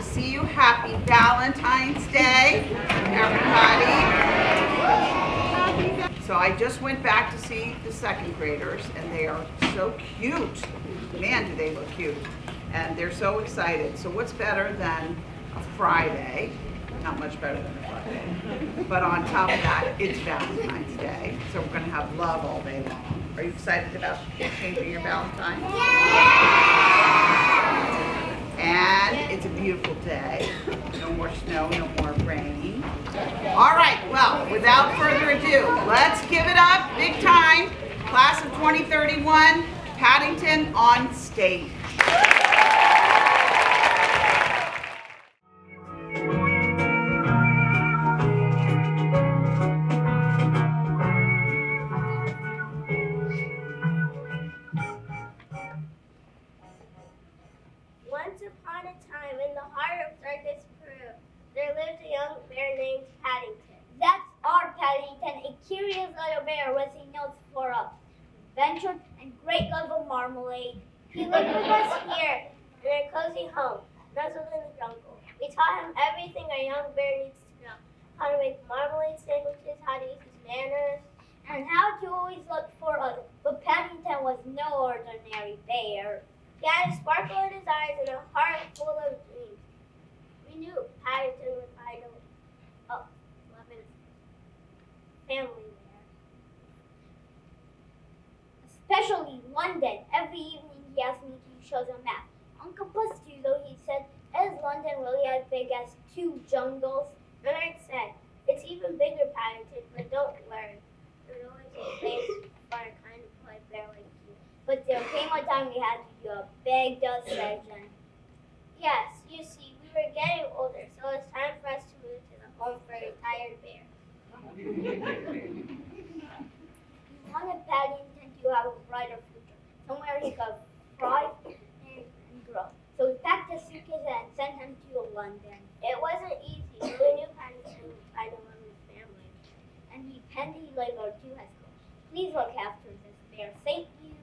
to see you. Happy Valentine's Day, everybody. So I just went back to see the second graders, and they are so cute. Man, do they look cute. And they're so excited. So what's better than a Friday? Not much better than a Friday. But on top of that, it's Valentine's Day. So we're going to have love all day long. Are you excited about changing your Valentine? And it's a beautiful day. No more snow, no more rain. All right, well, without further ado, let's give it up, big time. Class of 2031, Paddington on stage. Once upon a time, in the heart of Circus Peru, there lived a young bear named Paddington. That's our Paddington, a curious little bear with a nose for adventure and great love of marmalade. He lived with us here in our cozy home, nestled in the jungle. We taught him everything a young bear needs to know: how to make marmalade sandwiches, how to use his manners, and how to always look for others. But Paddington was no ordinary bear. He had a sparkle in his eyes and a heart full of dreams. We knew Paddington would find a loving family there. Especially London. Every evening he asked me to show them a map. Uncle Buster, though, he said, is London really as big as 2 jungles? And I said, it's even bigger, Paddington, but don't worry. There's always a place for a kind of boy bear like you. But there came a time we had to do a big decision. Yes, you see, we were getting older, so it's time for us to move to the home for a retired bear. We wanted Paddington to have a brighter future, somewhere he could thrive and grow. So we packed a suitcase and sent him to London. It wasn't easy, but we knew Paddington would find a loving family. And he penned a letter to his school. Please look after this bear. Thank you.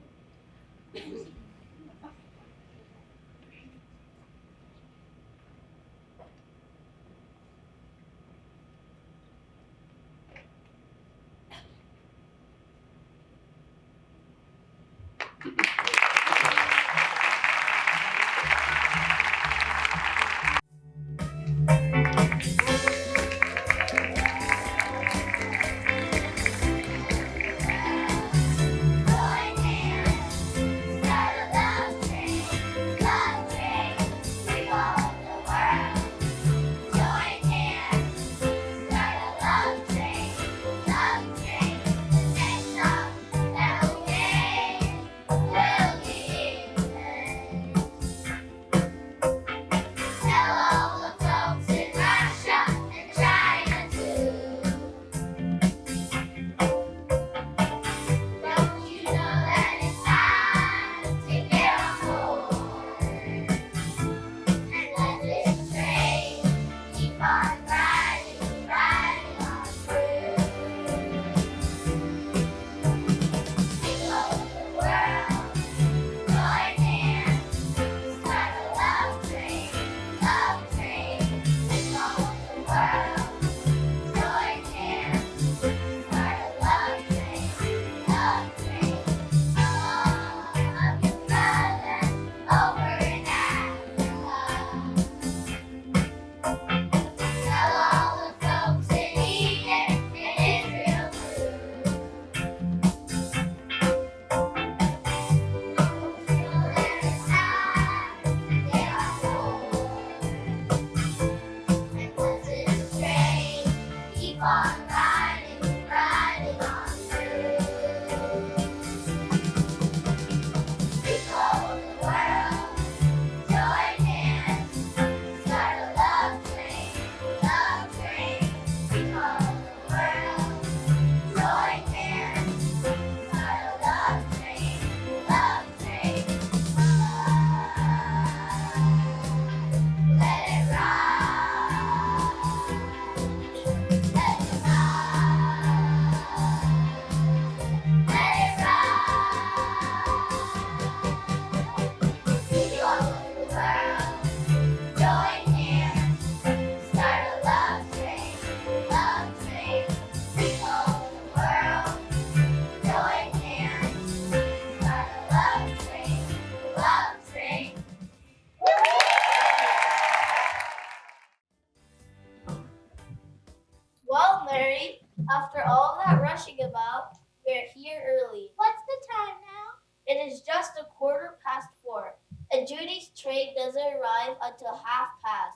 Well, Mary, after all that rushing about, we're here early. What's the time now? It is just 4:15, and Judy's train doesn't arrive until 5:30.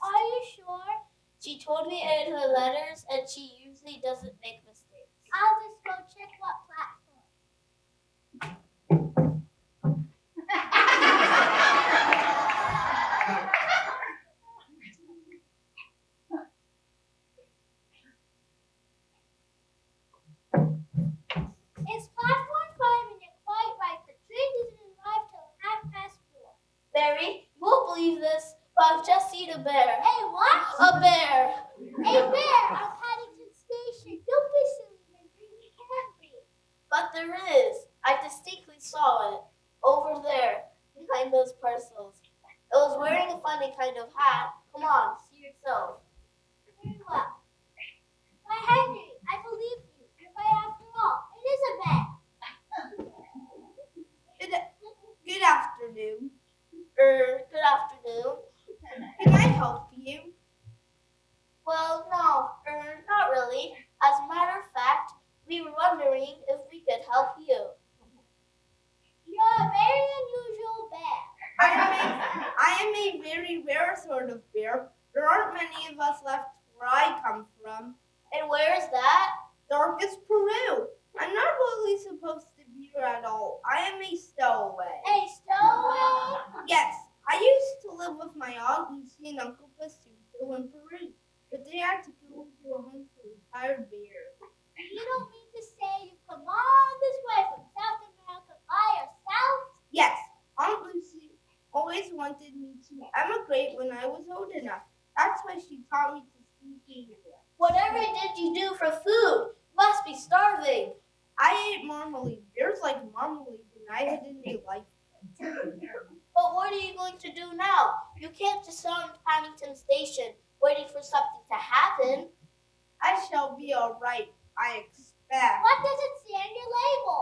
Are you sure? She told me in her letters, and she usually doesn't make mistakes. I'll just go check what platform. It's platform 5 and you're quite right. The train doesn't arrive till 4:30. Mary, you won't believe this, but I've just seen a bear. A what? A bear. A bear on Paddington Station. Don't be silly, Mary. We can't be. But there is. I distinctly saw it. Over there, behind those parcels. It was wearing a funny kind of hat. Come on, see yourself. Very well. Why, Henry, I believe you. You're right after all. It is a bear. Good afternoon. Good afternoon. Can I help you? Well, no, not really. As a matter of fact, we were wondering if we could help you. You're a very unusual bear. I am a very rare sort of bear. There aren't many of us left where I come from. And where is that? Darkest Peru. I'm not really supposed to be here at all. I am a stowaway. A stowaway? Yes, I used to live with my aunt Lucy and Uncle Pasuto in Peru, but they had to go to a home for retired bears. You don't mean to say you've come all this way from South America by yourself? Yes, Aunt Lucy always wanted me to emigrate when I was old enough. That's why she taught me to speak English. Whatever did you do for food? Must be starving. I ate marmalade. Bears like marmalade, and I didn't like it. But what are you going to do now? You can't just sit on Paddington Station waiting for something to happen. I shall be all right, I expect. What does it say on your label?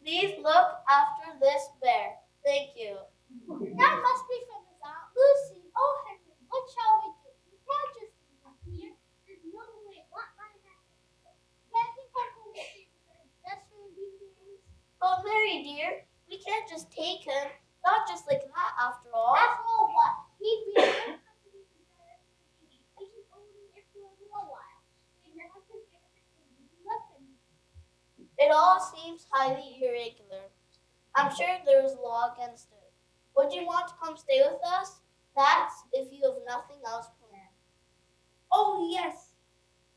Please look after this bear. Thank you. That must be from his Aunt Lucy. Oh, Henry, what shall we do? We can't just leave him here. There's no way. What might happen? Can't think I'll go with you. That's for the days. But Mary, dear, we can't just take him. Not just like that, after all. After all what? He'd be a good company for better. We should only here for a little while. We never forget the thing we left him. It all seems highly irregular. I'm sure there is law against it. Would you want to come stay with us? That's if you have nothing else planned. Oh, yes.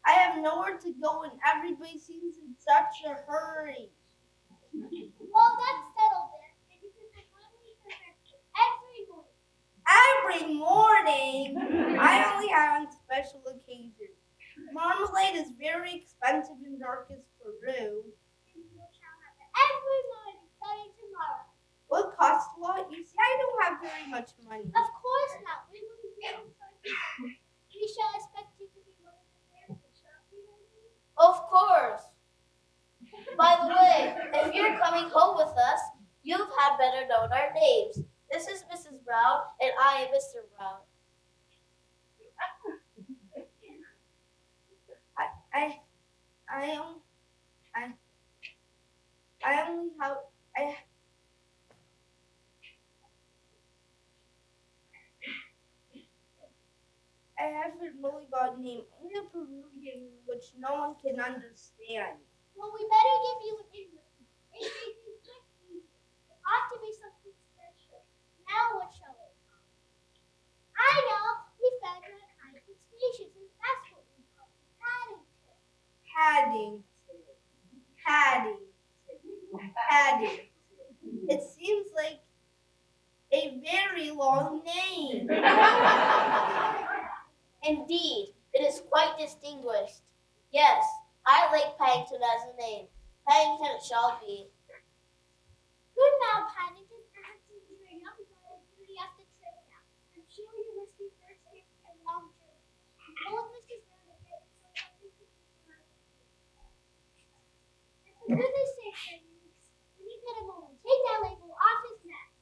I have nowhere to go, and everybody seems in such a hurry. Well, that's settled then. And you can have marmalade for breakfast every morning. Every morning, I only have on special occasions. Marmalade is very expensive in darkest Peru. And you shall have it every morning starting tomorrow. Will it cost a lot? You see, I don't have very much money. Of course not. We wouldn't be able to. We shall expect you to be one of the bears that shall be ready. Of course. By the way, if you're coming home with us, you've had better known our names. This is Mrs. Brown, and I am Mr. Brown. I haven't really got a name. Only a Peruvian which no one can understand. Well, we better give you an English one. It makes you quick easy. It ought to be something special. Now what shall it call? I know. We found you at Paddington Station, and that's what we call it. Paddington. Paddington. It seems like a very long name. Indeed, it is quite distinguished. Yes, I like Paddington as a name. Paddington it shall be. Good now, Paddington. Perhaps you and your young daughter Judy have to train now. I'm sure you must be thirsty and a long journey. Old Mrs. Brown is getting so something to keep you out of the For goodness sake, Henry, when you get a moment, take that label off his neck.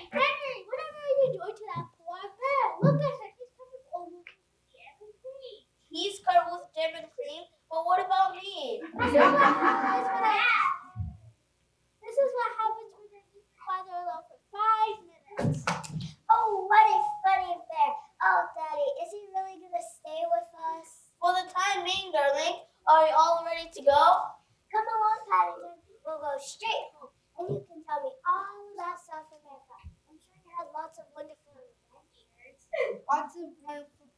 Henry, whatever are you doing to that poor bear? Look at her, he's covered all over with jam and cream. He's covered with jam and cream, but what about me? This is what happens when you leave your father alone for 5 minutes. Oh, what a funny bear. Oh, Daddy, is he really going to stay with us? For the time being, darling, are you all ready to go? Come along, Paddington. We'll go straight home, and you can tell me all about South America. I'm sure you had lots of wonderful adventures. Lots of wonderful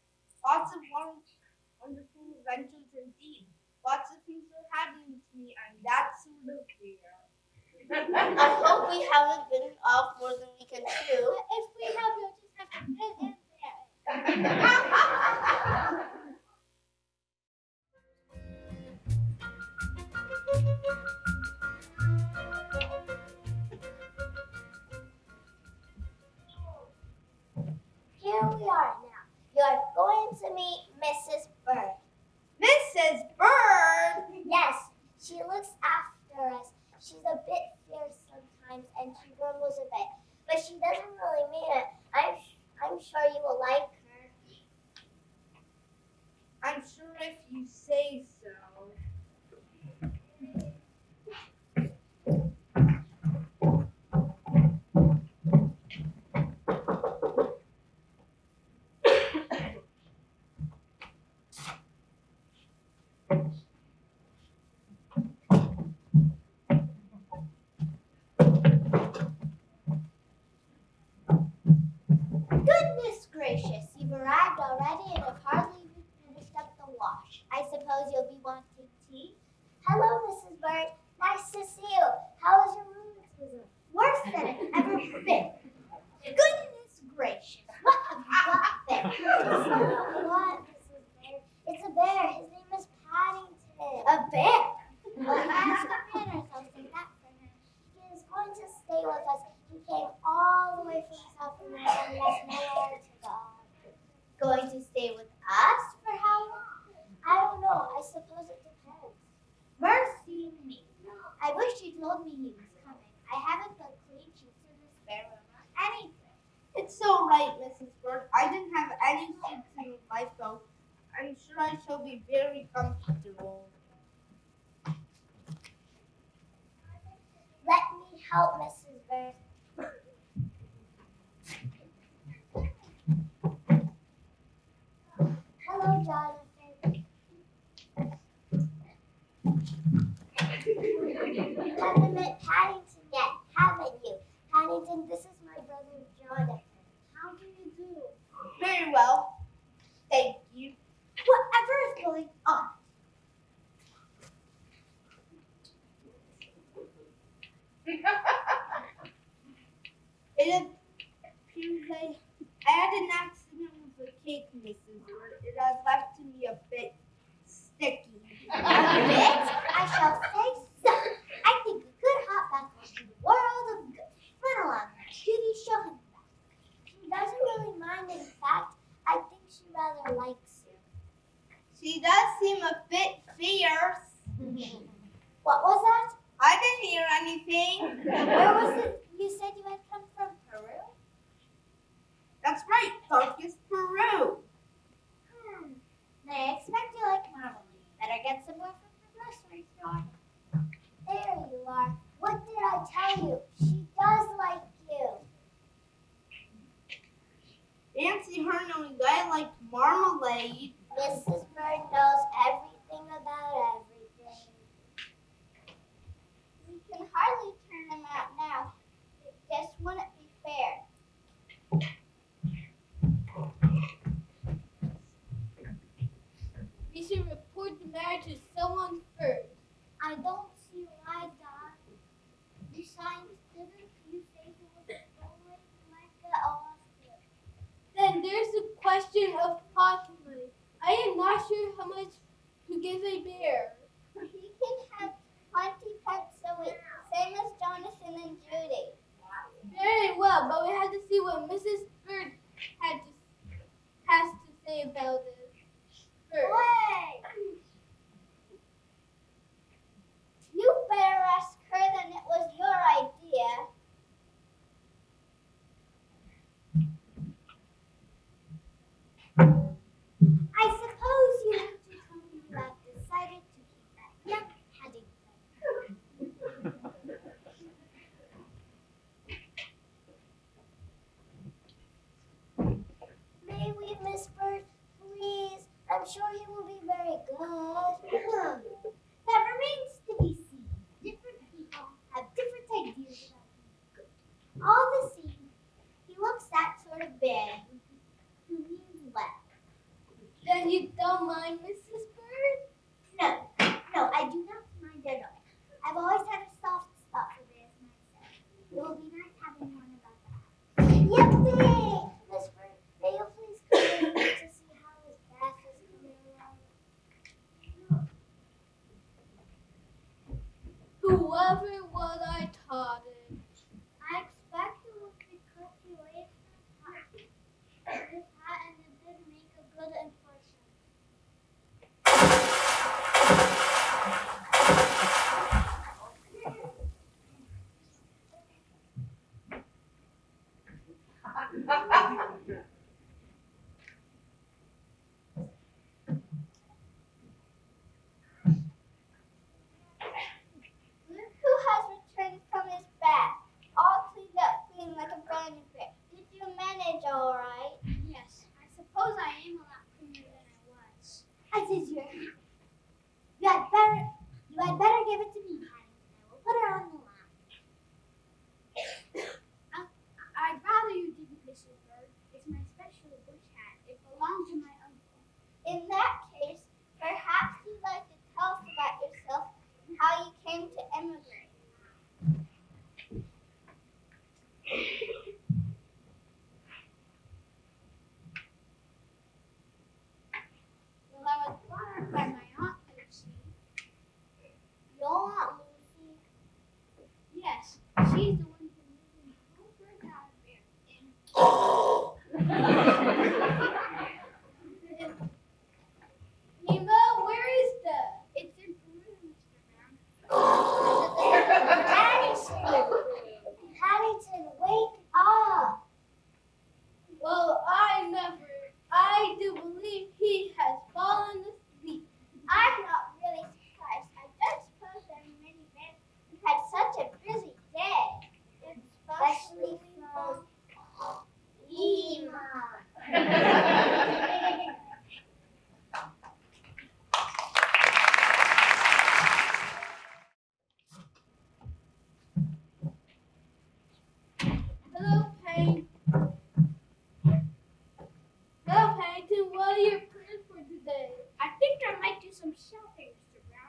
adventures indeed. Lots of things are happening to me, and that's sort of fair. I hope we haven't been off more than we can chew. If we have, you'll just have to put it in there. Here we are now. You're going to meet Mrs. Bird. Mrs. Bird! Yes, she looks after us. She's a bit fierce sometimes and she grumbles a bit, but she doesn't really mean it. I'm sure you will like her. I'm sure if you say so. Goodness gracious, you've arrived already and have hardly even finished up the wash. I suppose you'll be wanting tea? Hello, Mrs. Bird. Nice to see you. How is your rheumatism? Worse than it's ever been. Goodness gracious, what have you got there? It's not what, Mrs. Bird. It's a bear. His name is Paddington. A bear? Well, he has good manners. I'll say that for him. He is going to stay with us. He came all the way from South America and he has nowhere to go. Going to stay with us for how long? I don't know. I suppose it depends. Mercy me. I wish you told me he was coming. I haven't the clean sheets in the spare room or anything. It's all right, Mrs. Bird. I didn't have any sheets in my boat. I'm sure I shall be very comfortable. Let me help, Mrs. Bird. Hello, Jonathan. You haven't met Paddington yet, haven't you? Paddington, this is my brother Jonathan. How do you do? Very well. Thank you. Whatever is going on? It appears I had an accident with the cake, Mrs. Bird. It has left me a bit sticky. A bit? I shall say so. I think a good hot bath will do the world of good. Run along, Judy, show him that. She doesn't really mind. In fact, I think she rather likes you. She does seem a bit fierce. What was that? I didn't hear anything. Where was it? You said you had come from Peru? That's right, Darkest Peru. I expect you like marmalade. Better get some more from the grocery store. There you are. What did I tell you? She does like you. Fancy her knowing that I like marmalade. Mrs. Bird knows everything about everything. We can hardly turn him out now.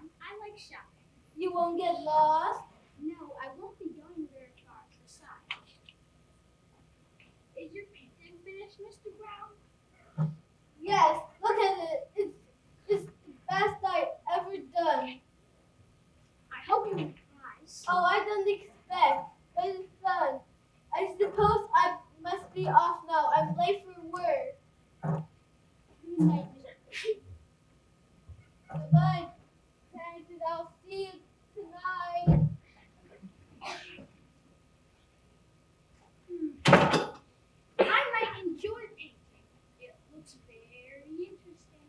Brown. I like shopping. You won't get lost. No, I won't be going very far. Besides, is your painting finished, Mr. Brown? Yes, look at it. It's the best I've ever done. I hope you win the prize. Oh, I don't expect, but it's done. I suppose I must be off now. I'm late for work. Good night, Mr. Goodbye, Paddington. I'll see you tonight. I might enjoy painting. It looks very interesting.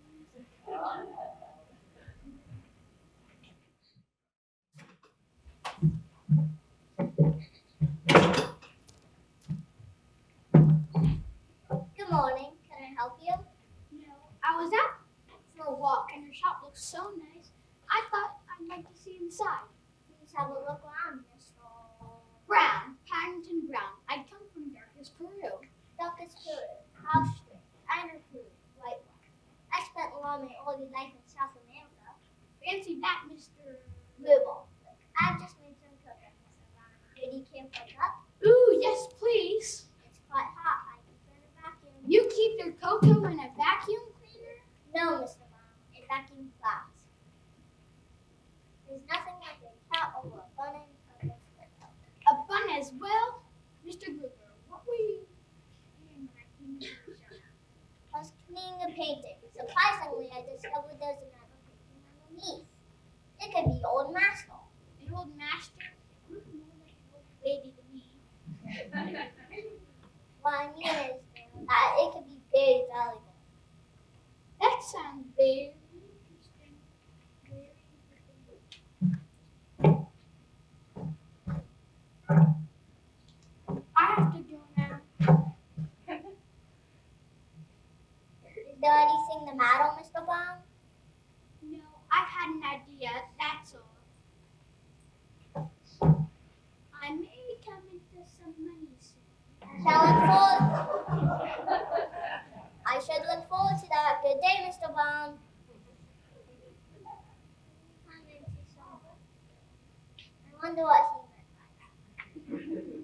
Good morning. Can I help you? No, I was out for a walk and your shop looks so nice. I thought I'd like to see inside. Please have a look around, Mr. Brown, Paddington Brown. I come from darkest Peru. Duckus Peru, House Street, Iron Food, White One. I spent a lot of my early life in South America. Fancy that, Mr. Louisville. I've just made some cooking, Mr. Brown. Would you care for a cup? Ooh, yes, please. It's quite hot. I prefer to vacuum. You keep your cocoa in a vacuum cleaner? No, Mr. Brown. It vacuum flies. There's nothing like a cat over a bun and cooking cocoa. A bun as well? Mr. Gruber, what were you doing when I came into the shop? I was cleaning the painting. Surprisingly, I discovered there's another painting underneath. It could be Old Master. An old master? Look more like an old lady to me. What I mean is that it could be very valuable. That sounds very interesting. Very interesting. I have to go now. Is there anything the matter, Mr. Brown? No, I've had an idea, that's all. I may come into some money soon. Shall look forward. I should look forward to that. Good day, Mr. Brown. I wonder what he meant by that.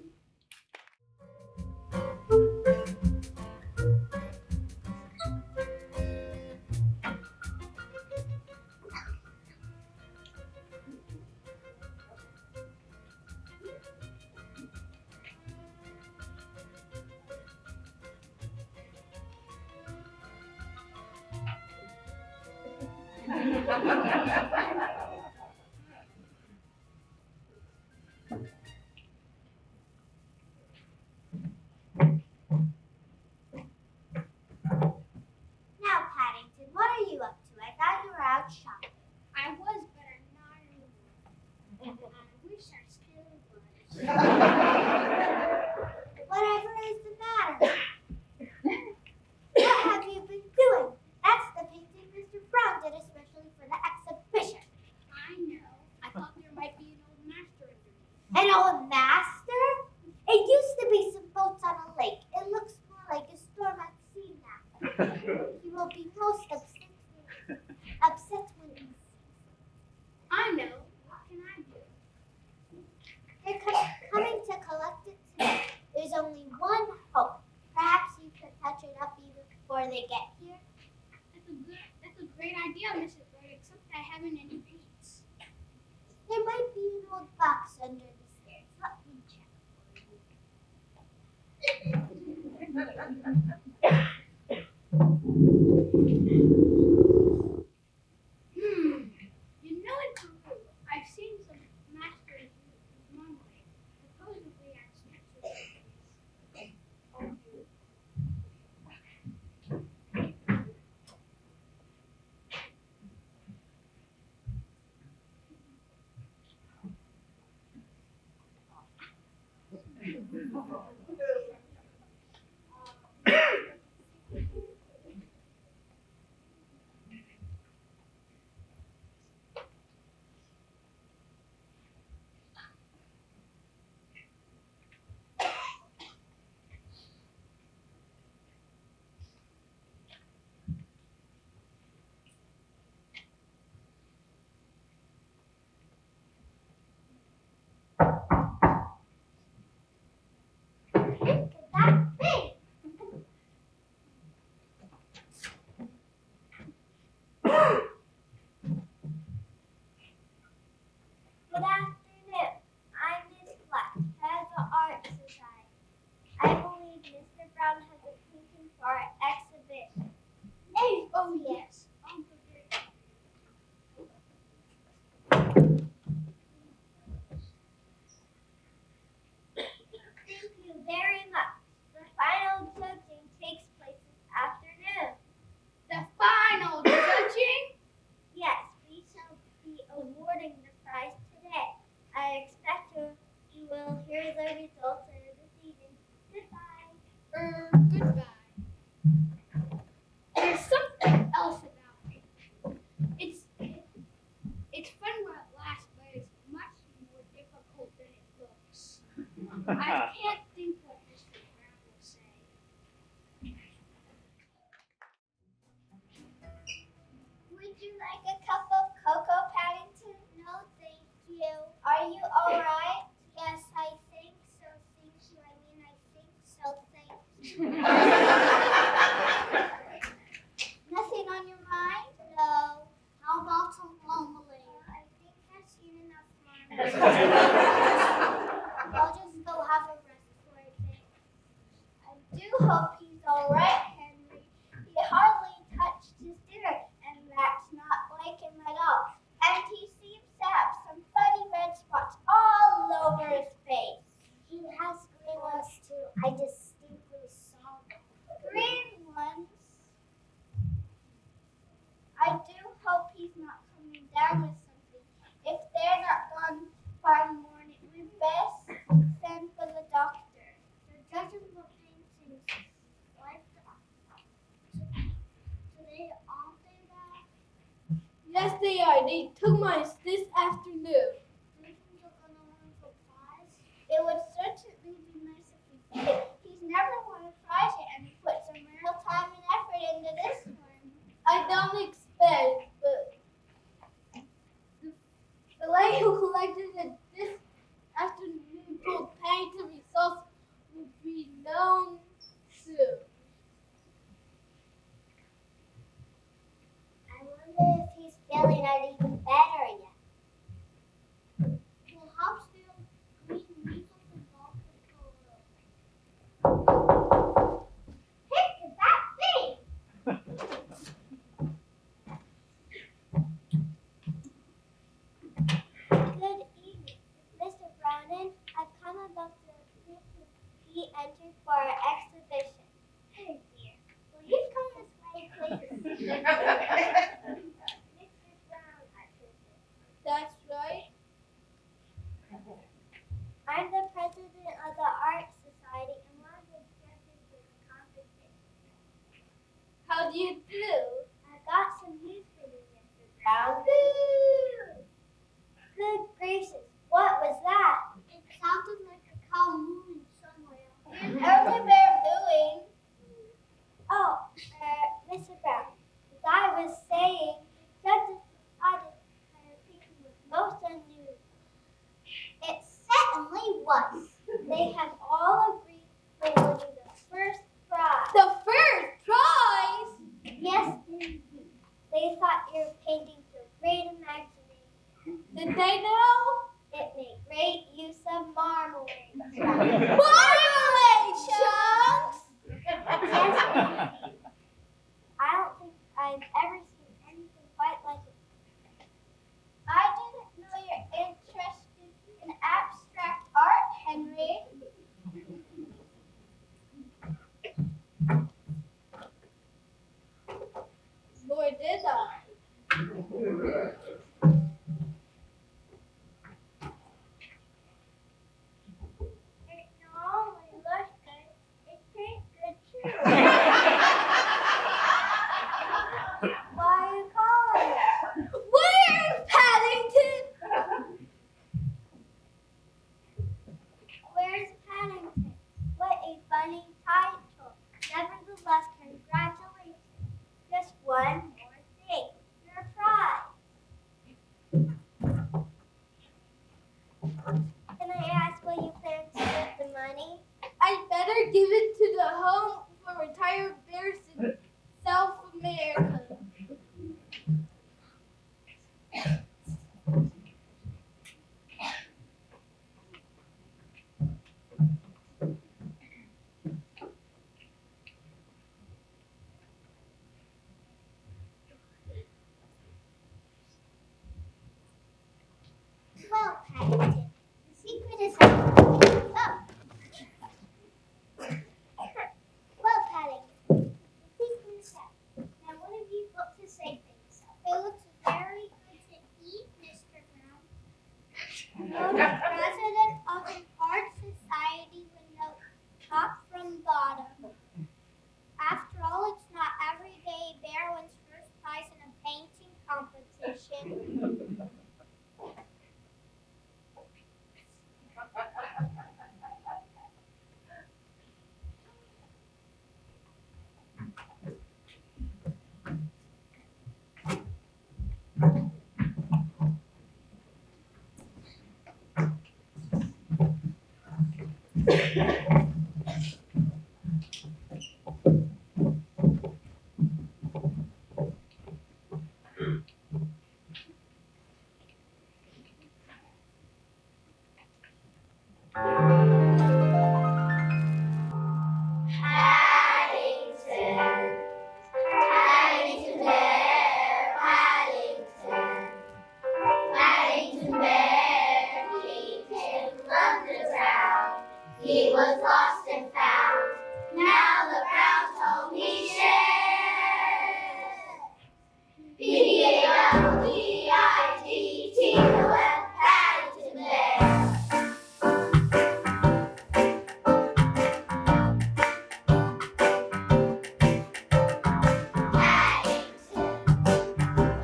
Now, Paddington, what are you up to? I thought you were out shopping. I was, but I'm not anymore. I wish I still was. Whatever is the matter? What have you been doing? That's the painting Mr. Brown did especially for the exhibition. I know. I thought there might be an old master underneath. An old master? It used to be some boats on a lake. It looks more like a storm at sea now. He will be most upset when he sees it. I know. What can I do? They're coming to collect it today. There's only one hope. Perhaps you could touch it up even before they get here. That's a great idea, Mrs. Bird, except I haven't any paints. There might be an old box under the stairs. Let me check You know in Peru, I've seen some masters use marmalade. Supposedly at snacks. Good afternoon. I'm Miss Black, head of the Art Society. I believe Mr. Brown has a painting for our exhibition. Oh yes. Thank you very much. The final judging takes place this afternoon. The final judging? Yes, we shall be awarding the prize today. I expect you will hear the results this evening. Goodbye. Goodbye. There's something else about it. It's fun while it lasts, but it's much more difficult than it looks. I can't think what Mr. Brown will say. Would you like a cup of cocoa, Paddington? No, thank you. Are you all right? Yes, I think so. Thank you. I mean, I think so. Thank you. Nothing on your mind? No. How about some mumbling? I think I've seen enough mumbling. I'll just go have a rest for a bit. I do hope he's all right, Henry. He hardly touched his dinner, and that's not like him at all. And he seems to have some funny red spots all over his face. He has green ones too. I distinctly saw them. Green ones. I do hope he's not coming down with something. If they're not gone by morning, we best send for the doctor. The judges were paintings like that. Do they all do that? Yes, they are. They took mine this afternoon. Do you think you're gonna win the prize? It would certainly be nice if he did. He's never won a prize yet, and he put some real time and effort into this one. I don't expect the lady who collected it this afternoon told Paddington results will be known soon. I wonder if he's feeling it even better yet. Perhaps the green measles and dolphins Hey, is that thing? Good evening, Mr. Browning. I've come about the painting he entered for our exhibition. Hey, dear, please come this way, please. Mr. Brown, I presume. That's right. I'm the president of the Art Society and one of the judges of the competition. How do you do? I got some news for you, Mr. Brown. Good. Good gracious, what was that? It sounded like a cow moving somewhere. Only bear mooing. Oh, Mr. Brown, as I was saying, judges decided that picking was most unusual. It certainly was. They have all agreed to award you the first prize. The first prize! Yes, indeed. They thought your paintings were great imagination. Did they know? It made great use of marmalade. Marmalade chunks! Yes, indeed. I don't think I've ever seen anything quite like it. I didn't know you're interested in abstract art, Henry. Nor did I. President of an art society would note top from bottom. After all, it's not every day a bear wins first prize in a painting competition. Paddington Bear, Paddington. Paddington Bear, he came from the town. He was lost and found. Now the brown home he shares. Paddington Bear.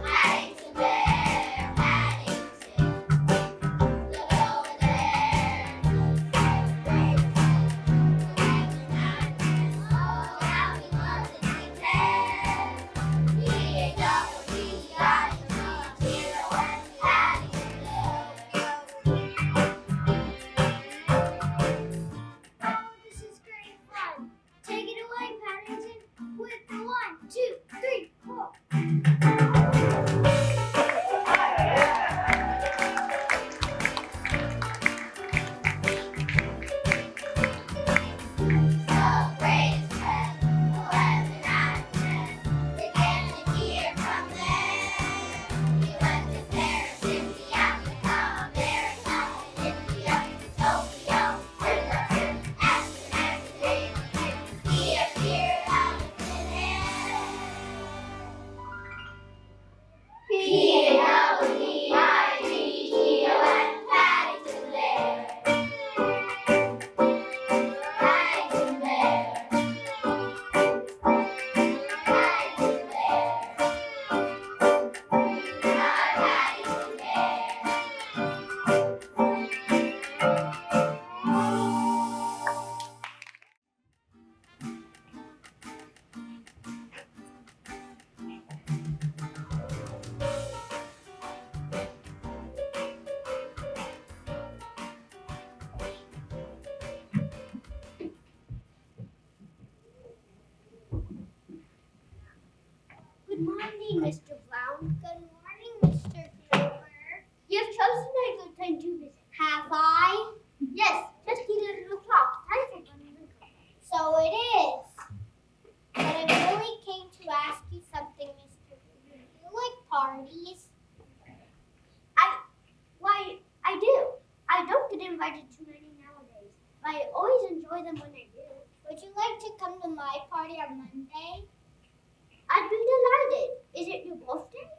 Paddington Bear, Paddington. Look over there. Oh, how he loves his details. Oh, this is great fun. Take it away, Paddington, with the 1, 2, 3, 4. Paddington Bear. Paddington Bear. Paddington Bear. Paddington Bear. Good morning, Mr. Brown. Good morning, Mr. Grover. You've chosen a good time to visit. Have I? Yes, just 11 o'clock. Time for fun and company. So it is. But I really came to ask you something, Mr. Grover. Do you like parties? Why, I do. I don't get invited to many nowadays, but I always enjoy them when I do. Would you like to come to my party on Monday? I'd be delighted. Is it your birthday?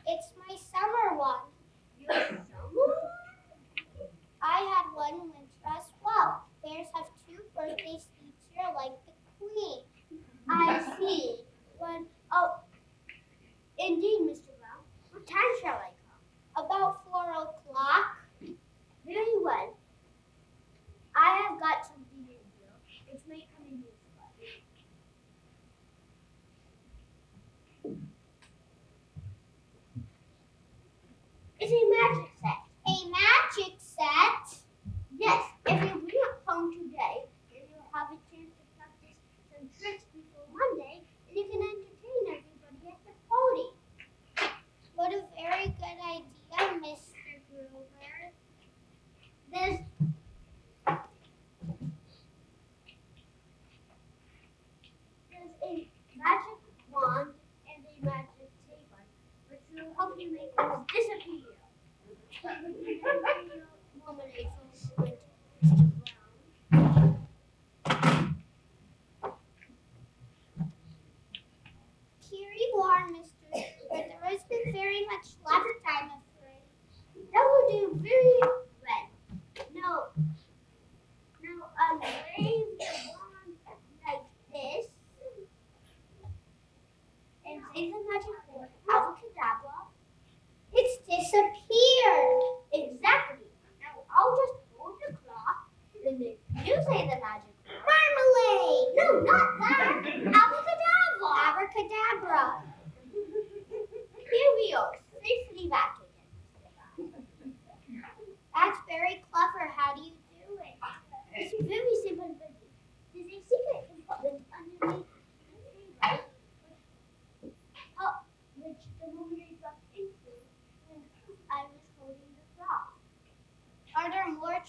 It's my summer one. Your summer? I had one winter as well. Bears have 2 birthdays each year like the queen. I see. Indeed, Mr. Brown. What time shall I come? About 4 o'clock. Very well. I have got something in here which may come in useful. It's a magic set. A magic set? Yes, if you bring it home today, then you'll have a chance to practice some tricks before Monday, and you can entertain everybody at the party. What a very good idea, Mr. Grover. There's a magic wand and a magic table, which will help you make things disappear. Lemonade from Mr. Brown. Here you are, Mr. Grover. There isn't very much left, I'm afraid. That will do very well.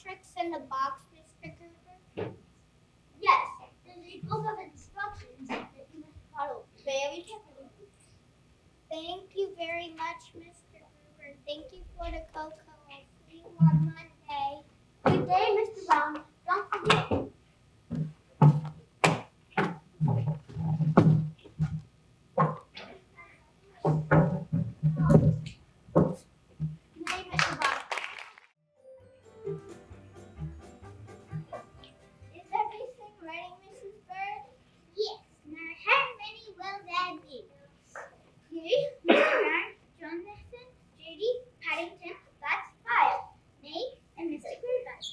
tricks in the box, Mr. Cooper? Yes, there's a book of instructions that you must follow very carefully. Thank you very much, Mr. Cooper. Thank you for the cocoa. I'll see you on Monday. Good day, Mr. Brown. Don't forget. Good day, Mr. Brown. Is everything ready, Mrs. Bird? Yes. Now, how many will there be? You, Mr. Brown, Jonathan, Judy, Paddington, that's 5. Me and Mr. Cooper, that's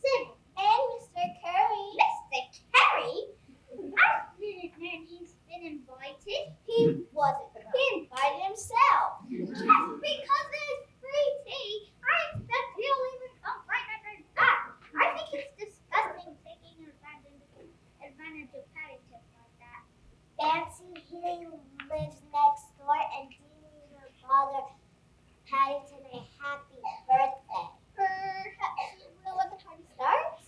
7. And Mr. Curry. Mr. Carey? I didn't know he's been invited. He wasn't. He invited himself. Just because there's free tea, I expect he'll even come right after that. I think it's disgusting taking advantage of Paddington like that. Fancy he lives next door and didn't even bother Paddington a happy birthday. Perhaps you know what the party starts?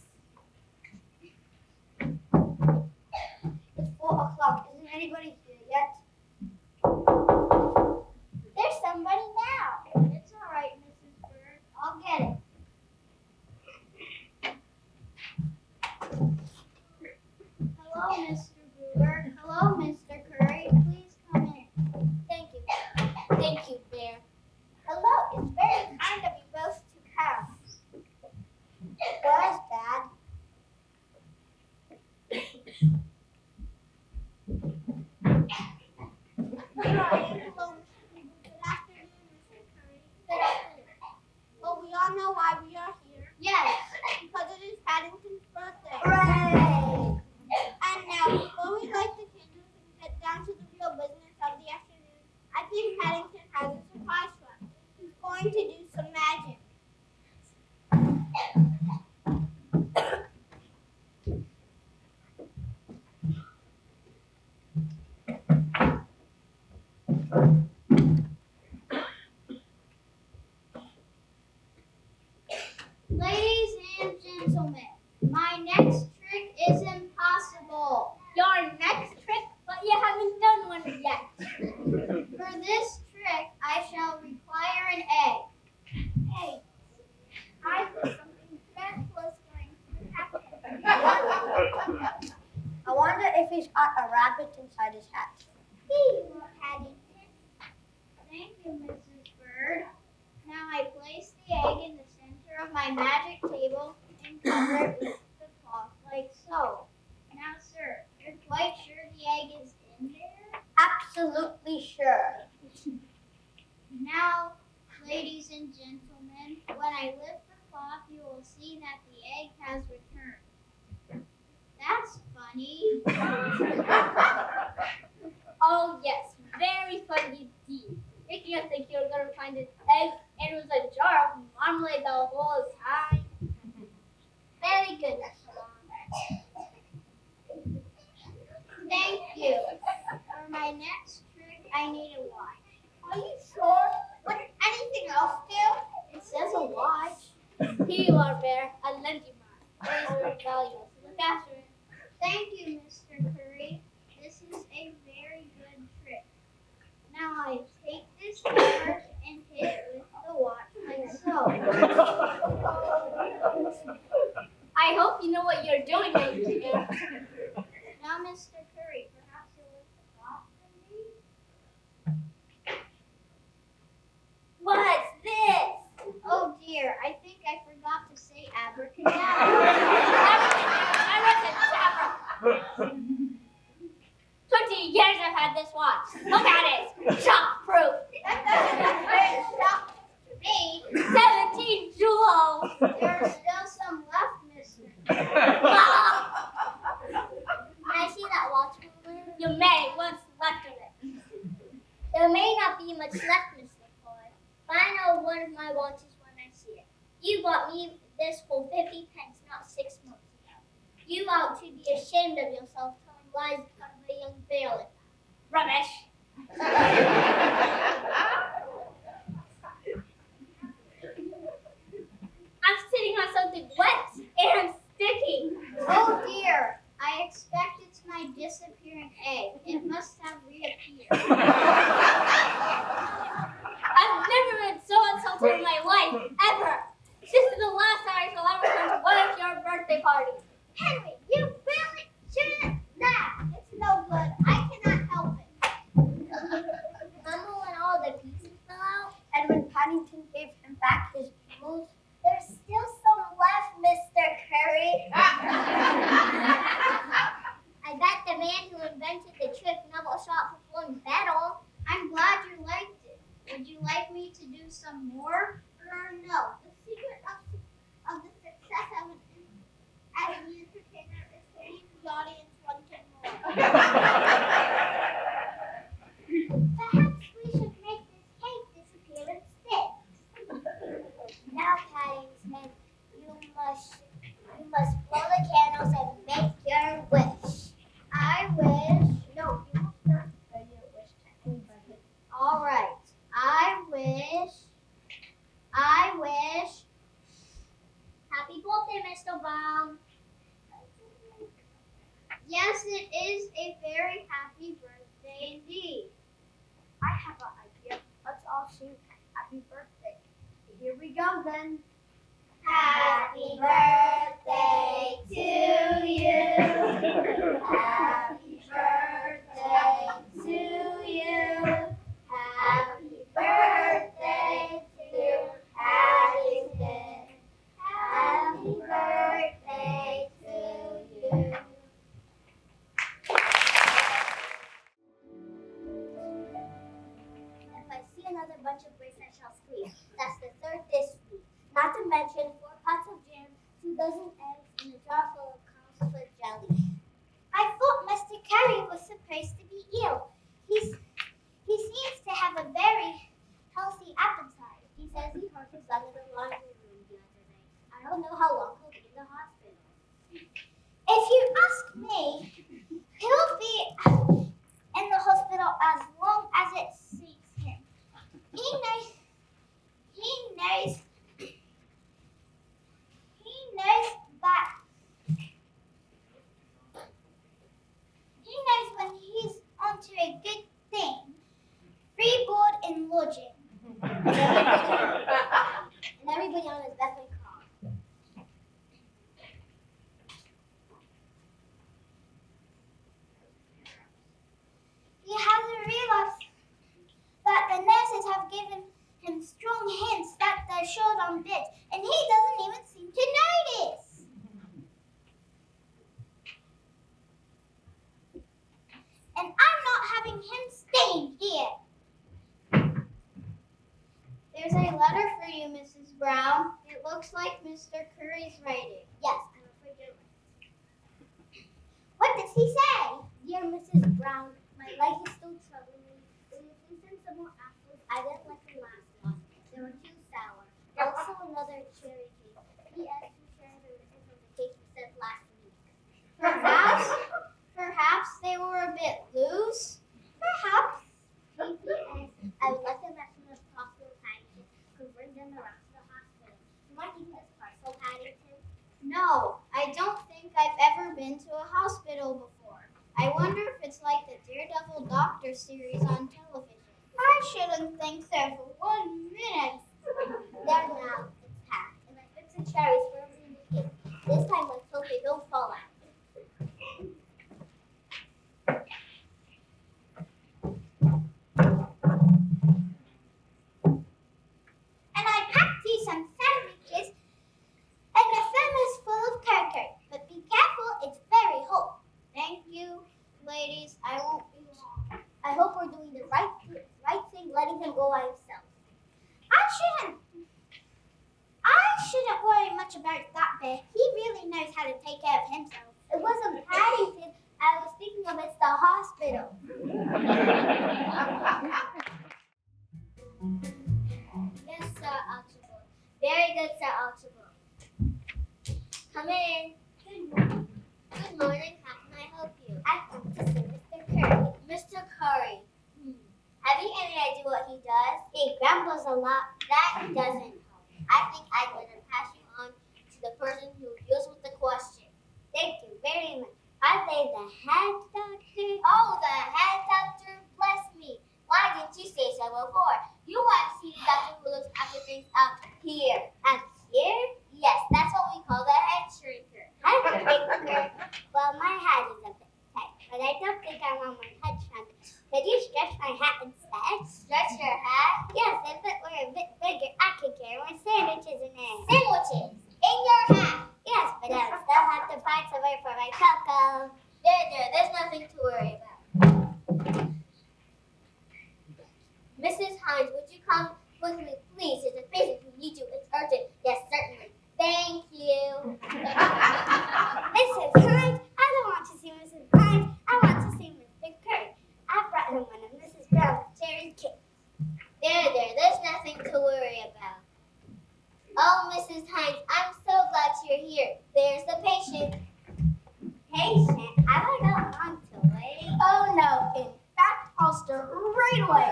It's 4 o'clock. Isn't anybody here yet? There's somebody now. It's all right, Mrs. Bird. I'll get it. Hello, Mr. Brewer. Hello, Mr. Curry. Please come in. Thank you. Thank you, Bear. Hello. It's very kind of you both to come. Where's Dad? Hello. Good afternoon, Mr. Curry. Good afternoon. Well, we all know why we are here. Yes. Because it is Paddington's birthday. Hooray! And now, before we light the candles and get down to the real business of the afternoon, I think Paddington has a surprise for us. He's going to do some magic. Ladies and gentlemen, my next trick is impossible. Your next trick, but you haven't done one yet. For this trick, I shall require an egg. Hey, I thought something dreadful was going to happen. I wonder if he's got a rabbit inside his hat. Here you are, Paddington. Thank you, Mrs. Bird. Now I place the egg in the center of my magic table and cover it with the cloth like so. Now, sir, you're quite sure the egg is in there? Absolutely sure. Now, ladies and gentlemen, when I lift the cloth, you will see that the egg has returned. That's funny. Oh yes, very funny indeed. Making us think you're gonna find an egg and it was a jar of marmalade the whole time. Very good, Mr. Long. Thank you. For my next trick, I need a watch. Are you sure? Would anything else do? It says a watch. Here you are, Bear. I lent you mine. It is very valuable. So look after it. Thank you, Mr. Curry. This is a very good trick. Now I take this hammer and hit it with the watch like so. I hope you know what you're doing, Bear. Now, Mr. Curry, perhaps you'll lift the cloth for me? What's this? Oh dear, I think I forgot to say abracadabra. I reckon 20 years I've had this watch. Look at it. Shock proof. That doesn't look very shocked to me. 17 jewels. There's still some left, mister. Can I see that watch, Ruler? You may. What's left of it? There may not be much left, Mr. Boy, but I know one of my watches when I see it. You bought me this for 50 pence not 6 months ago. You ought to be ashamed of yourself telling lies because of a young bailiff. Rubbish. I'm sitting on something of my life, ever. This is the last time I shall ever come to one of your birthday parties. Henry, you really shouldn't laugh. It's no good. I cannot help it. Remember when all the pieces fell out? And when Paddington gave him back his jewels? There's still some left, Mr. Curry. I bet the man who invented the trick never saw it perform better. I'm glad you liked it. Would you like me to do some more? No. The secret of the success of as an entertainer is to leave the audience wanting more. Perhaps we should make this cake disappear in sticks. Now, Paddington, you must blow the candles and make your wish. I wish. No, you must not say your wish to anybody. All right. I wish. Happy birthday, Mr. Brown. Yes, it is a very happy birthday indeed. I have an idea. Let's all sing happy birthday. Here we go then. Happy birthday to you. Happy birthday to you. Happy birthday to Paddington. Happy birthday to you. If I see another bunch of bricks, I shall squeeze. That's the third this week. Not to mention 4 pots of jam, 2 dozen eggs, and a jar full of Carlsberg jelly. I thought Mr. Curry was supposed to be ill. He seems to have a very healthy appetite. He says he hurt his son in the laundry room the other day. I don't know how long he'll be in the hospital. If you ask me, he'll be in the hospital as long as it suits him. He knows when he's onto a good thing. Free board and lodging. And everybody on his best friend call. He hasn't realized that the nurses have given him strong hints that they're short on beds, and he doesn't even seem to notice. And I'm not having him staying here. There's a letter for you, Mrs. Brown. It looks like Mr. Curry's writing. Yes, I'm afraid you're right. What does he say? Dear Mrs. Brown, my leg is still troubling me. Will you please send some more apples? I didn't like the last one. They were too sour. Also another cherry cake. P.S. Who shared the recipe of the cake you sent last week? Perhaps they were a bit loose. Perhaps. P.P.S. I would like them as soon as possible, Paddington. Could bring them around to the hospital. You mind eating this parcel, Paddington? No, I don't think I've ever been to a hospital before. I wonder if it's like the Daredevil Doctor series on television. I shouldn't think so for 1 minute. There now, it's packed, and I put some cherries for every cake. This time, let's hope they don't fall out. And I packed you some sandwiches and a thermos full of cocoa. But be careful, it's very hot. Thank you, ladies. I won't be long. I hope we're doing the right thing, letting him go by himself. I shouldn't worry much about that bear. He really knows how to take care of himself. It wasn't Paddington. I was thinking of it's the hospital. Yes, Sir Archibald. Very good, Sir Archibald. Come in. Good morning. How can I help you? I want to see Mr. Curry. Mr. Curry. Have you any idea what he does? He grumbles a lot. That doesn't help. I think I'd better pass you on to the person who deals with the question. Thank you very much. Are they the head doctor? Oh, the head doctor? Bless me. Why didn't you say so before? You want to see the doctor who looks after hatchlings up here. Up here? Yes, that's what we call the head shrinker. Head shrinker? Well, my head is a bit tight, but I don't think I want my head shrunk. Could you stretch my hat instead? Stretch your hat? Yes, if it were a bit bigger, I could carry my sandwiches in it. Sandwiches? In your hat? Yes, but I would still have to find somewhere for my cocoa. There's nothing to worry about. Mrs. Hines, would you come with me, please? There's a patient who needs you. It's urgent. Yes, certainly. Thank you. Mrs. Hines? I don't want to see Mrs. Hines. I want to see Mr. Curry. I brought him one of Mrs. Brown's cherry cakes. There's nothing to worry about. Oh, Mrs. Hines, I'm so glad you're here. There's the patient. Patient? I don't know how to wait. Oh, no. In fact, I'll start right away.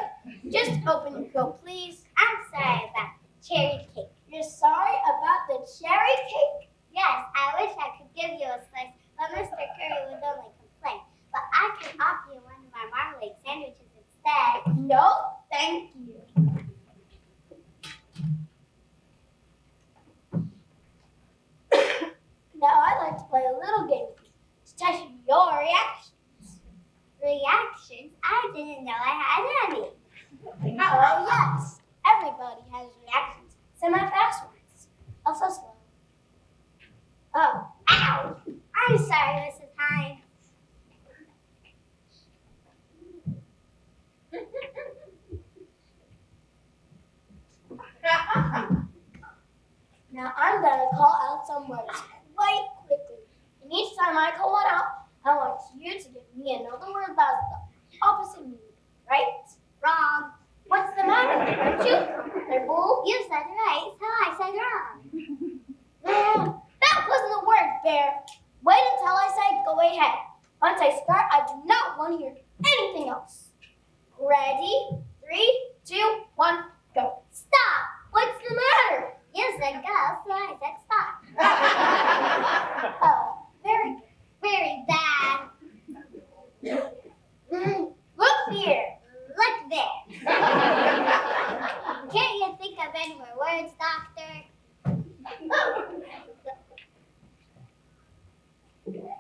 Just open your coat, please. I'm sorry about the cherry cake. You're sorry about the cherry cake? Yes, I wish I could give you a slice, but Mr. Curry would only complain. But I can offer you one of my marmalade sandwiches instead. No, thank you. Now I'd like to play a little game with you to test your reactions. Reactions? I didn't know I had any. Oh, yes. Everybody has reactions. Some are fast ones. Also slow. Oh, ow! I'm sorry, Mrs. Hines. Now I'm going to call out some words quite quickly. And each time I call one out, I want you to give me another word that has the opposite meaning. Right? Wrong. What's the matter? Aren't you? They're bull? You said right, so I said wrong. That wasn't a word, Bear. Wait until I say go ahead. Once I start, I do not want to hear anything else. Ready? 3, 2, 1, go. Stop! What's the matter? You said go, so I said stop. Oh, very good. Very bad. Look here. Look there. Can't you think of any more words, Doctor?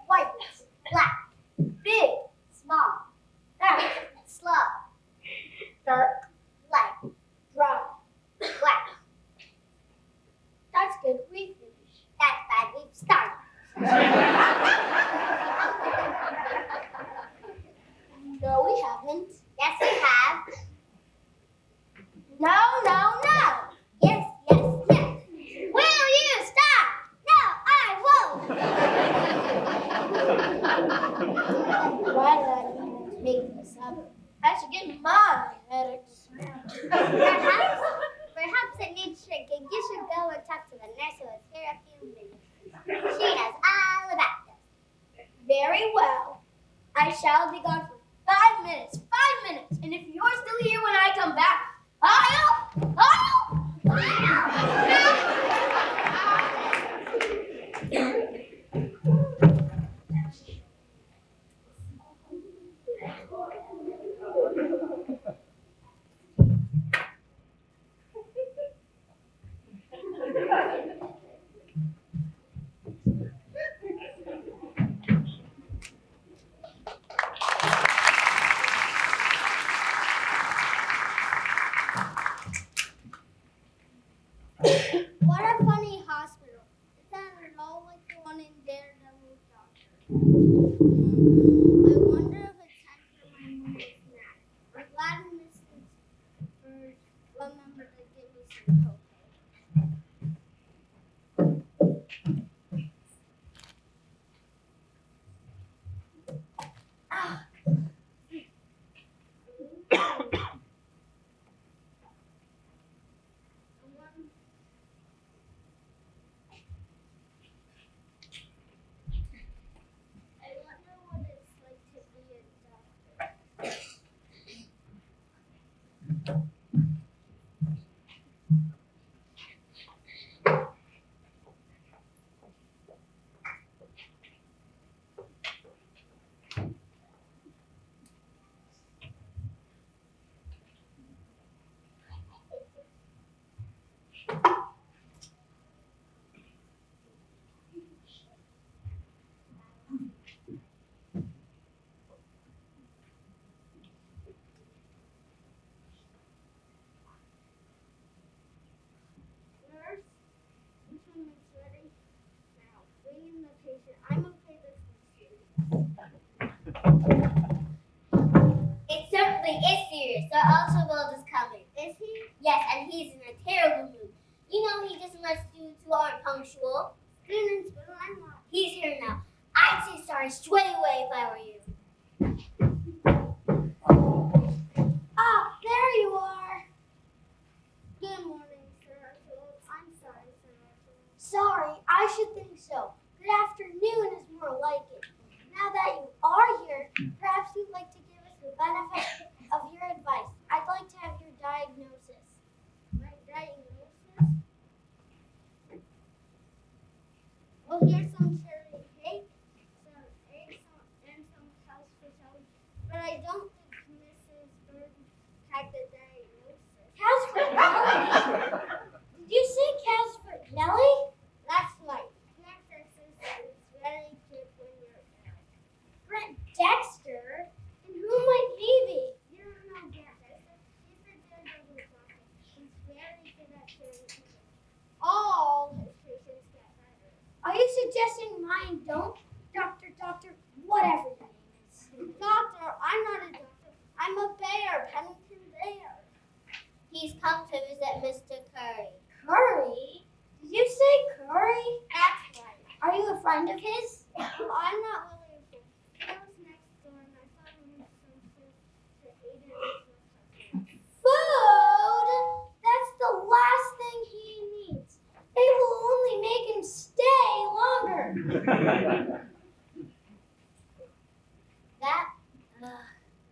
White, black, big, small, fast, slow, dark, light, dry, black. That's good. We finished. That's bad. We've started. No, we haven't. Yes, we have. No. Yes. Will you stop? No, I won't. Why did I even make this up? I should get my head examined. Perhaps it needs shrinking. You should go and talk to the nurse who is here a few minutes. She knows all about this. Very well. I shall be gone for 5 minutes. 5 minutes. And if you're still here when I come back, What a funny hospital. Is that at all like the one in Daredevil Doctor? I wonder if it's time for my movie snack. I'm glad Mrs. Bird remembered to give me some cocoa. I wonder what it's like to really is serious. Sir Archibald is coming. Is he? Yes, and he's in a terrible mood. You know he doesn't let students who aren't punctual. Students, but I'm not. He's here now. I'd say sorry straight away if I were you. Ah, there you are. Good morning, Sir Archibald. I'm sorry, Sir Archibald. Sorry, I should think so. Good afternoon is more like it. Now that you are here, perhaps you'd like to give us the benefit of your advice. I'd like to have your diagnosis. My diagnosis? Well, here's some cherry cake, some eggs, and some house fish. But I don't think Mrs. Bird had the diagnosis. Cows for Nelly? Did you say cows for Nelly? That's right. Grant Dexter said it's very good when you're ill. Grant Dexter? And who might he be? You don't know Grant Dexter? He's a daredevil doctor. He's very good at curing people. All his patients get better. Are you suggesting mine don't? Doctor, whatever your name is. Doctor, I'm not a doctor. I'm a bear, Paddington Bear. He's come to visit Mr. Curry. Curry? Did you say Curry? That's right. Are you a friend of his? Well, I'm not really a fool. I was next door and I thought I wanted some food to eat it with my Food? That's the last thing he needs. It will only make him stay longer.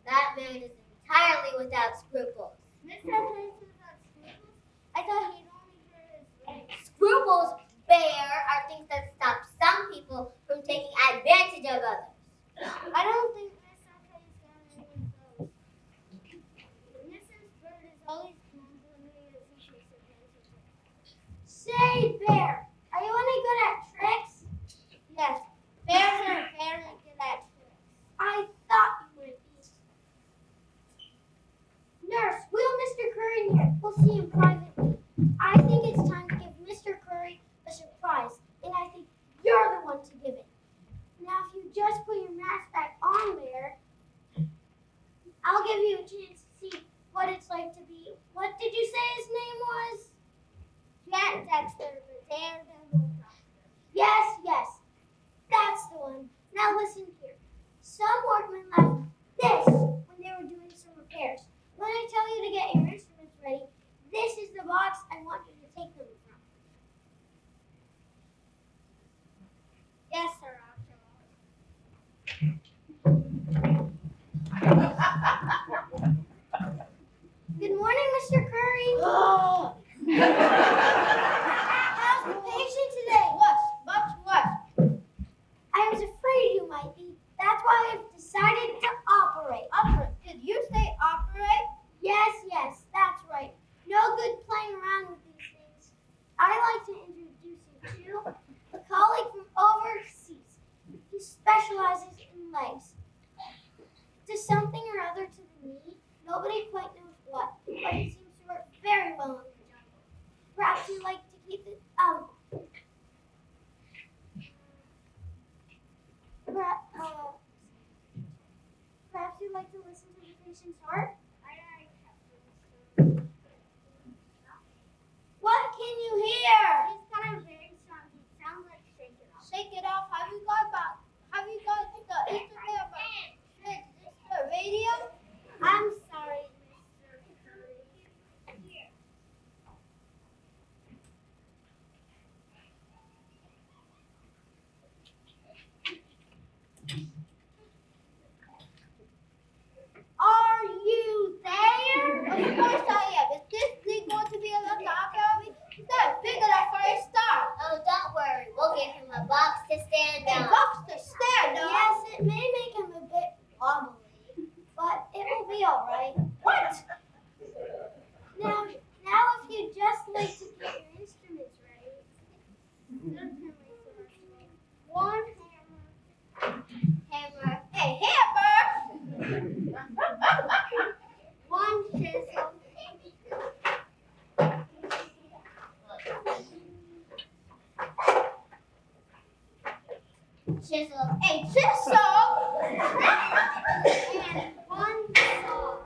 That man is entirely without scruples. Mr. Hayes without scruples? I thought he'd only hear his legs. Scruples, Bear, are things that stop some people from taking advantage of others. I don't think Mr. Hayes got any of those. Mrs. Bird is always grumbling as he takes advantage of others. Say, Bear, are you any good at tricks? Yes, bears are very good at tricks. I thought you would be. Nurse, wheel Mr. Curry near. We'll see him privately. I think it's time to give Mr. Curry a surprise, and I think you're the one to give it. Now, if you just put your mask back on there, I'll give you a chance to see what it's like to be. What did you say his name was? Grant Dexter, the daredevil doctor. Yes, that's the one. Now listen here. Some workmen left this when they were doing some repairs. When I tell you to get your instruments ready, this is the box I want you to take them from. Yes, Sir Archibald. Good morning, Mr. Curry. How's the patient today? What? I was afraid you might be. That's why I've decided to operate. Operate? Did you say operate? Yes, that's right. No good playing around with these things. I'd like to introduce you to a colleague from overseas. He specializes in legs. Does something or other to the knee. Nobody quite knows what, but it seems to work very well in the jungle. Perhaps you'd like to keep it perhaps you'd like to listen to the patient's heart? What can you hear? He's kind of very strong. He sounds like Shake It Off. Shake It Off? Have you got the internet about the radio? I'm sorry, Mr. Curry. Here. Are you there? Of course I am. Is this thing going to be a little talker? That's big enough for a star. Oh, don't worry. We'll give him a box to stand A on. box to stand on. Yes, it may make him a bit wobbly, but it will be all right. What? Now, if you just like to get your instruments ready. Certainly, Sir Archibald. One Hammer. Hey, hammer! One chisel. Chisel. A chisel! And one saw.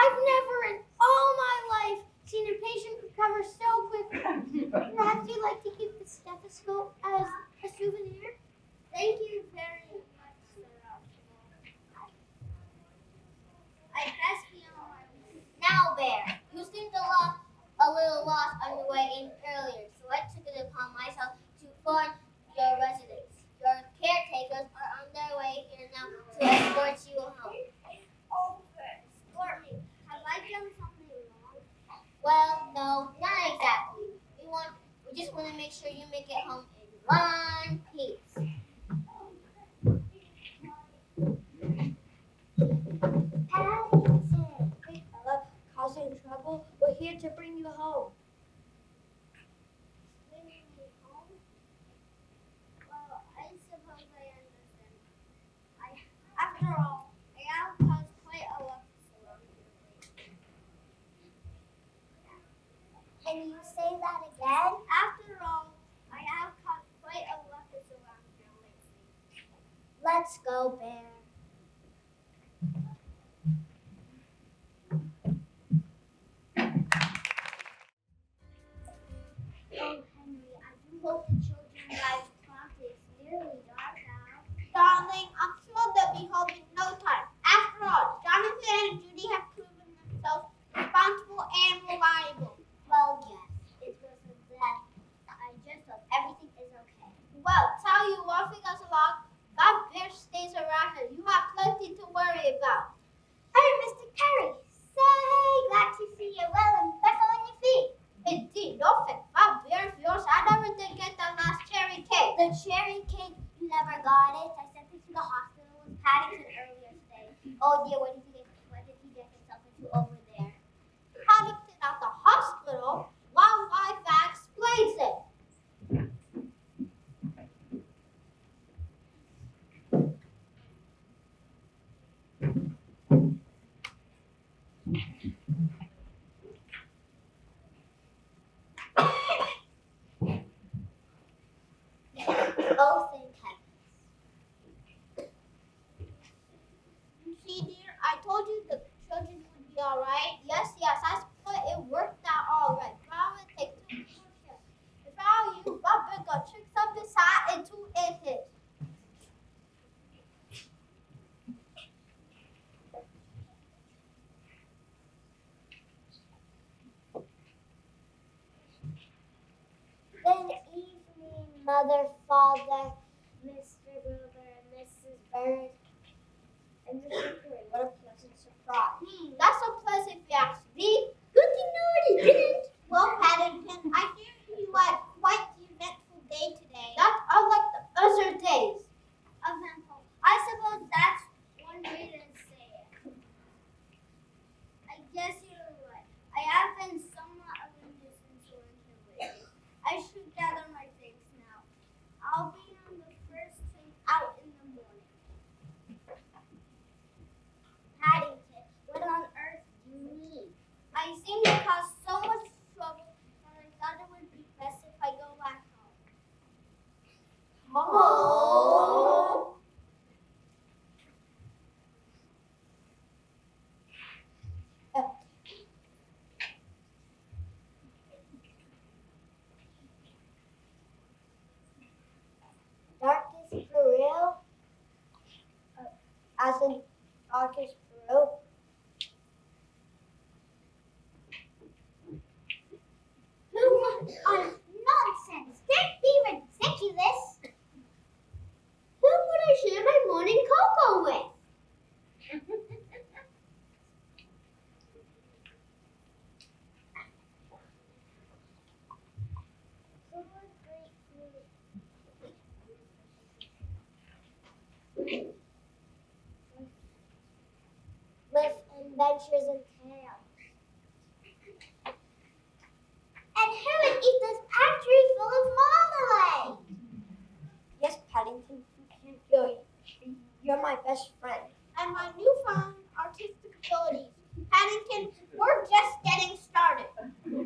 I've never in all my life seen a patient recover so quickly. Perhaps you'd like to keep the stethoscope as a souvenir? Thank you very much, Sir Archibald. I best be on my way. Now, Bear, you seemed a little lost on your way in earlier, so I took it upon myself to find your residence. Your caretakers are on their way here now to escort you home. Oh, escort me. Have I done something wrong? Well, no, not exactly. We just want to make sure you make it home in one piece. Paddington, big fella, causing trouble. We're here to bring you home. Bring me home? Well, I suppose I understand. After all, I have caused quite a ruckus around here lately. Can you say that again? After all, I have caused quite a ruckus around here lately. Let's go, Bear. Oh, Henry, I do hope the children arrive promptly. It's nearly dark now. Darling, I'm sure they'll be home in no time. After all, Jonathan and Judy have proven themselves responsible and reliable. Well, yes, it was a death. I just hope everything is okay. Well, tell you, walking us along, God Bear stays around here. You have plenty to worry about. Hey, Mr. Carey. Say, glad to see you well and back on your feet. Indeed, no fit. God Bear, if yours, I never did get that last cherry cake. The cherry cake, you never got it. I sent it to the hospital with Paddington earlier today. Oh dear, what did he get himself into over there? Paddington at the hospital? Why that explains it. Oh, thank heavens. You see, dear, I told you the children would be all right. Yes, I suppose it worked out all right. But I'm going to take too much care. If I were you, God Bear got tricks up his hat and two in his. Good evening, Mother, Father, Mr. Grover, and Mrs. Bird, and Mr. Curry. What a pleasant surprise. That's so pleasant if you ask me. Good thing nobody didn't. Well, Paddington, I hear you had quite the eventful day today. That's unlike the other days. Eventful. I suppose that's one way to say it. I guess you're right. I have been somewhat of a nuisance around here lately. I should gather my things now. I'll be on the first train out in the morning. Paddington, what on earth do you need? I seem to cause so much trouble that I thought it would be best if I go back home. Oh. Darkest for real? As in darkest brew. Nonsense! Can't be ridiculous! Who would I share my morning cocoa with? With adventures and tales. And who would eat this pantry full of marmalade? Yes, Paddington, you're my best friend. And my newfound artistic abilities. Paddington, we're just getting started.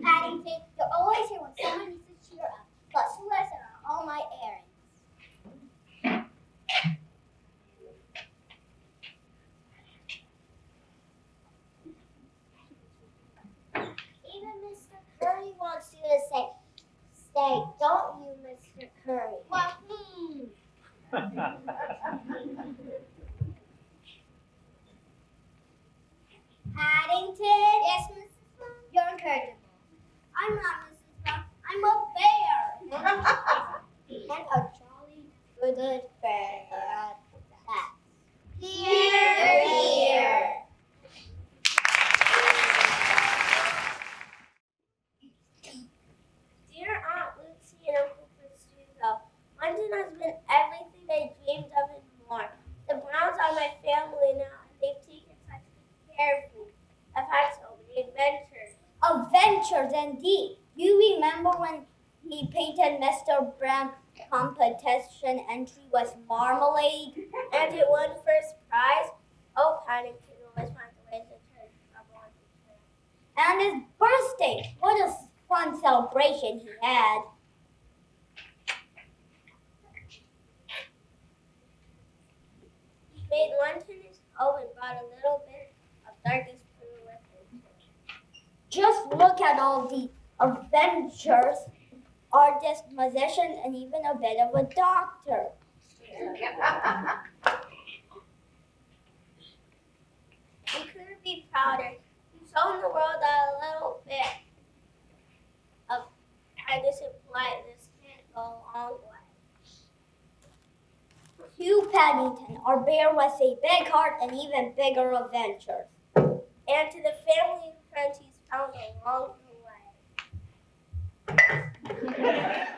Paddington, you're always here when someone needs to cheer up. Plus, who lets in on all my errands? carefully. I've had so many adventures. Adventures indeed. You remember when he painted Mr. Brown's competition entry was marmalade? And it won first prize. Oh, Paddington always finds a way to turn trouble into joy. And his birthday. What a fun celebration he had. He made lunch in his home and brought a little bit of darkest brew with him. Just look at all the adventures, artist, musician, and even a bit of a doctor. He couldn't be prouder. He's shown the world that a little bit of kindness and politeness can go a long way. To Paddington, our bear was a big heart and even bigger adventures. And to the family and friends he's found along the way.